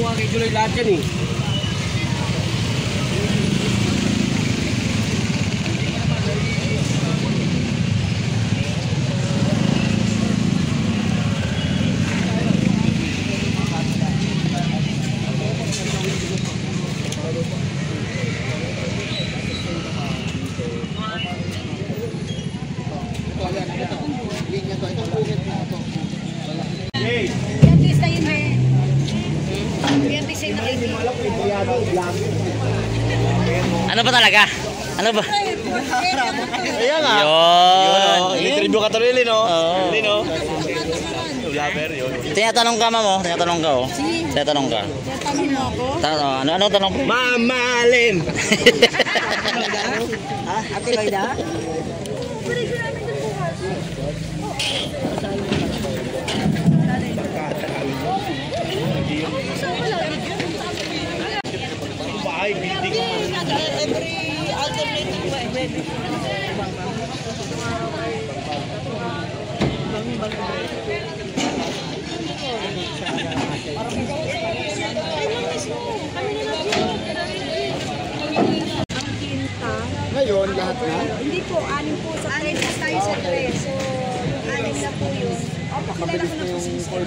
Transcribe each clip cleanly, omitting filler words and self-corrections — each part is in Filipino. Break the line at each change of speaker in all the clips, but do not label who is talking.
mga kay July lahat yan eh.
Ano ba talaga? Ano ba?
Ayan nga.
Yun.
Interview ka tuloy, no? Hindi, no?
Tinatanong ka, ma'am, oh. Tinatanong ka, oh. Tinatanong ka.
Tatanong mo ako?
Ano tanong?
Mamahalin!
Ate Loida?
Bahay, building.
Every alternative way.
Ngayon, lahat na?
Hindi po, 6 po. Sa 3 po tayo sa 3. So, yung 6 na po yun. Opo, kilala ko na po si Mr.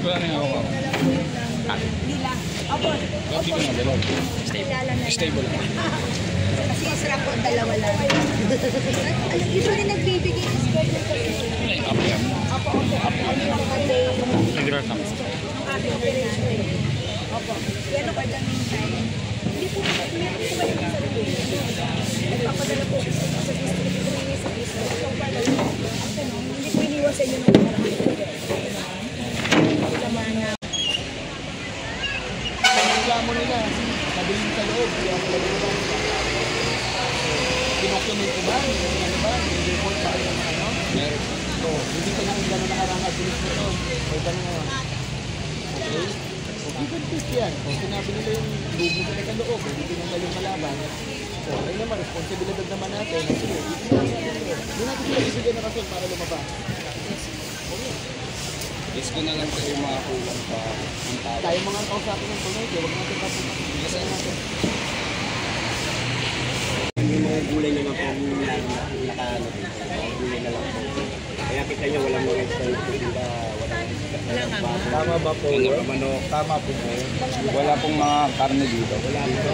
Wala na ako. Hindi lang. Opo. Kilala na
Stable.
Kasi isra po, dalawa lang. Alam, usually nagbibigay ng schedule ko. Opo. Ano lang kami?
Regular lang.
Opo. Yan ako daming time. Hindi po ba yung sa lugar? Nagpapadala po sa district. Sa district. So, pala yun. Hindi po iniwan sa inyo ng marami.
Reklamo nila. Nabiling sa loob. Kinokument ko ba? Ano ba? Report ba kayo ng ano? Meron. So, hindi ko na kung gano'n nakarangal. Bilis mo to. O gano'n ngayon. Okay? O, give and take yan. O, sinabi nila yung lubo sa kaloob. Hindi tinanggal yung malaban. So, ayun naman, responsibilidad naman natin. Sige, hindi natin sila ibigay na rason para lumabas.
Yes ko na lang sa yung mga kulang pa ang tao.
Tayo mga kausapin ng tunay. Huwag natin tapos. Bigasayin natin.
Yung mga gulay na nga po nakaano dito, gulay na lang po. Kaya kita nyo walang mga style po sila, walang
Tama ba po? Tama po po. Wala pong mga karne dito. Wala po.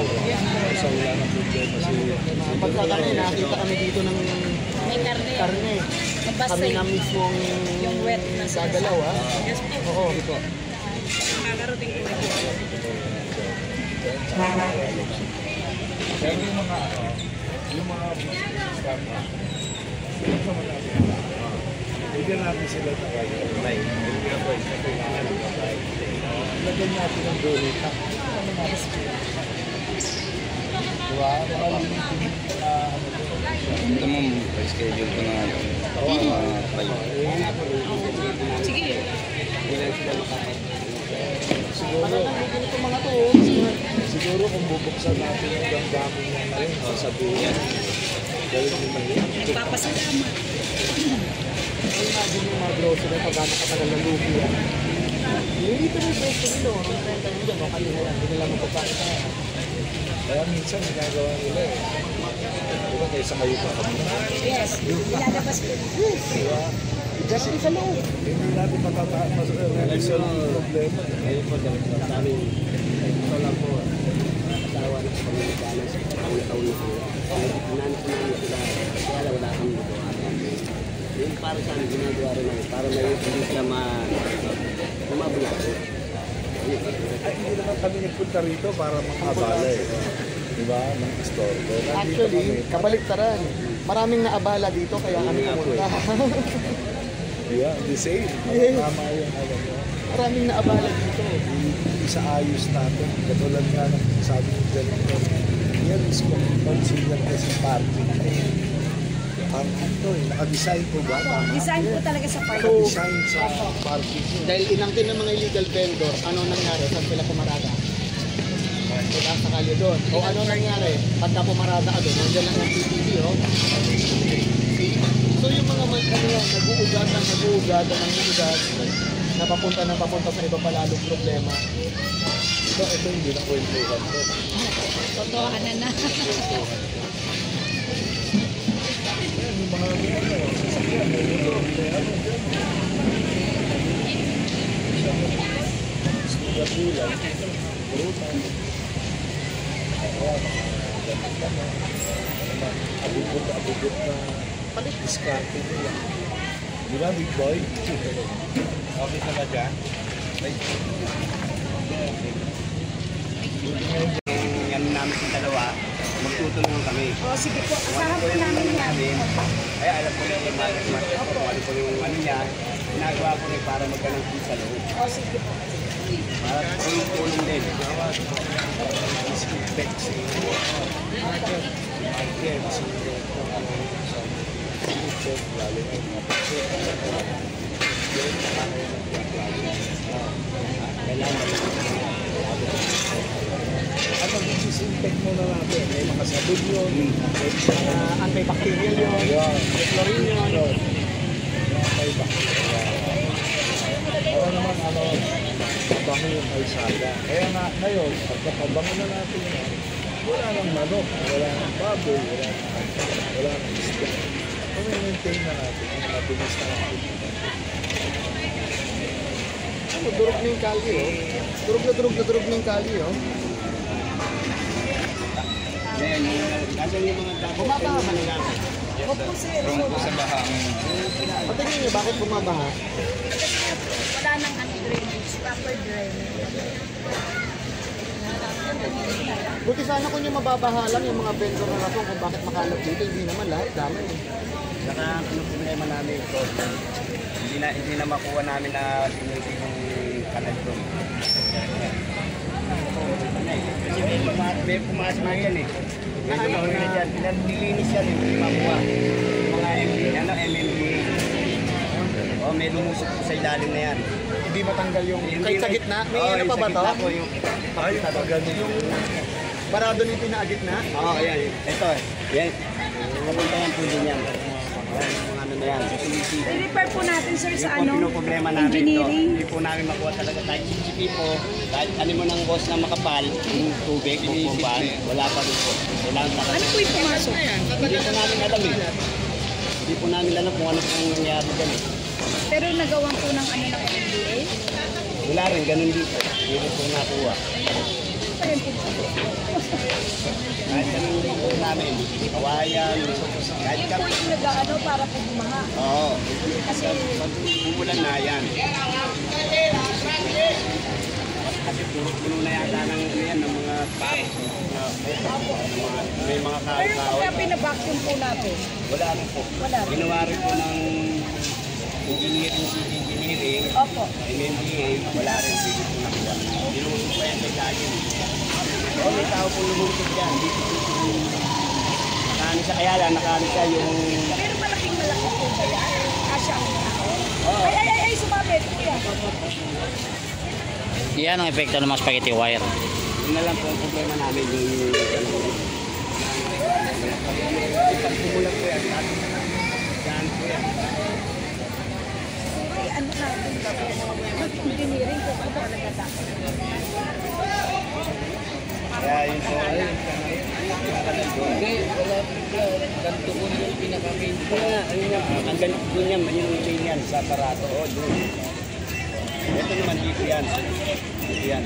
So wala na problema kasi
Pagkakarne, nakakita kami dito ng
May karne.
karne. Kami na mismong
Yung wet na
dadalaw, ha?
Yes po.
Oo, ito.
Nakakarating po.
pero yung mga tama. Bigyan natin sila ng like, yung nga po, isa kailangan ng kapay. Lagyan natin ng gulay. Diba? Ito mo, schedule ko na ngayon.
Sige.
Siguro kung bubuksan natin yung damdamin niya ngayon, sasabihin, gawin mo na yun.
Nagpapasalamat.
Imagine yung mga grocery, pagkano katagal ng lupi yan. Hindi ito yung pwesto nilo, nung 30 nyo dyan, o kanina yan, hindi nila magpapakit sa yan.
Kaya minsan ginagawa nila eh. Diba kaysa kayo pa kami na.
Yes. Ilalabas ko.
Diba?
Kasi sa loob.
Hindi natin matataas-resolve yung problema.
ngayon po sa amin, ito lang po, asawa na sa Panginoon sa taon-taon na po. Nanas namin sila, kaya wala kang magawa. Yung para sa amin, ginagawa rin namin, para na hindi sila mabula po.
Ay, hindi naman kami nagpunta rito para makabala eh. Diba? Ng istorbo.
Actually, kabaliktaran. Maraming naabala dito, kaya kami pumunta.
Yeah, the same.
Yes.
Tama yung alam mo.
Maraming naabala dito.
Isa ayos natin. Katulad nga ng sabi ng ganito. Yan is consider as parking. Ang ito eh, nakadesign po ba?
Design po talaga sa park.
Nakadesign sa parking.
Dahil inangkin ng mga illegal vendor, ano nangyari? Saan sila pumarada? Wala sa kalye doon. O ano nangyari? Pagka pumarada ka doon, nandiyan lang ang CCTV, oh. So yung mga ano yan, nag-uugatan ng ugat. napapunta sa iba pa lalong problema.
Ito hindi na kwentuhan ko.
Totohanan na.
Yung mga sasakyan, motor, bulan, burutan. Abubot na palit diskarte nila. Di ba, big boy? Okay na ba dyan?
Yan namin sa dalawa, magtutulungan kami.
O, sige po. Asahan po namin yan.
Kaya alam ko na yung ano ko yung ano niya, ginagawa ko rin para magkalang sa loob.
O, sige po.
Para tulong din.
Ano, disinfect muna natin. May mga sabon yun, may mga
Antibacterial yun. Chlorine yun.
antibacterial. Para naman, mabango yung kalsada. Kaya nga, ngayon, pagkapabango na natin yan, wala nang manok, wala nang baboy, wala nang isda. Kung maintain na natin, mabilis na natin.
Ano, durog na yung kalye, oh. Durog na yung kalye, oh.
Ngayon, nasan yung mga dapat
Bumabaha ba
nila?
Opo, sir. Patingin niyo, bakit bumabaha?
Wala nang drainage, proper drainage.
Buti sana kung yung mababaha lang yung mga vendor na rason kung bakit makalat dito. Hindi naman lahat, dami.
Saka ano problema namin ito, hindi na makuha namin na sinusin yung kanal doon. Kasi may pumasok na yan eh. Medyo mahuli na dyan. Nilinis yan eh, hindi makuha. Mga MMDA. O may lumusok po sa ilalim na yan.
Hindi matanggal yung... Kahit sa gitna? May ano pa ba to?
Ay,
Yung barado nito na gitna?
Oo, ayan. Ito eh. Yan. Napunta yan po din yan. Ayan, mga ano na yan.
I-refer po natin, sir, sa
Yung
ano?
problema namin ito.
Engineering.
Hindi po namin makuha talaga kahit CCP po. Kahit ano mo ng boss na makapal, yung tubig, bumbahan, wala pa rin po. Kailangan talaga.
Ano po yung pumasok?
Hindi po namin alam eh. Hindi po namin alam kung ano pong nangyari dyan eh.
Pero nagawan po ng ano ng MBA?
Wala rin, ganun dito. Hindi rin po nakuha.
Ayun po.
Kahit ganun din po namin. Kawayan, kahit
Yun
kap.
po yung nag-ano para po bumaha.
Oo.
Kasi
Pag bumulan na yan. Kasi puno na yata ng ano yan, ng mga tao. May mga
pero
kahoy.
pagka pinabacuum po natin,
Wala rin po.
wala rin.
Ginawa rin po ng engineering,
Opo.
MMDA, wala rin dito po nakuha. Nilusok pa yan sa ilalim. Oo, may tao po lumusok dyan. Dito nakaano siya, kaya lang nakaano siya yung...
Pero malaking malaki po ba yan? Kasya ang tao. Ay, sumabit. Kuya.
Yan ang epekto ng mga spaghetti wire.
Yun na lang po ang problema namin yung... Pag bumulat po yan, daan po yan.
Ay, ano natin ba? Mag-engineering po ba talaga dapat?
Kaya yun po,
Ganito po yung pinaka-main.
ayun nga, ang ganito po niyan, yun yung main yan sa aparato. O, doon. Ito naman dito yan. Dito yan.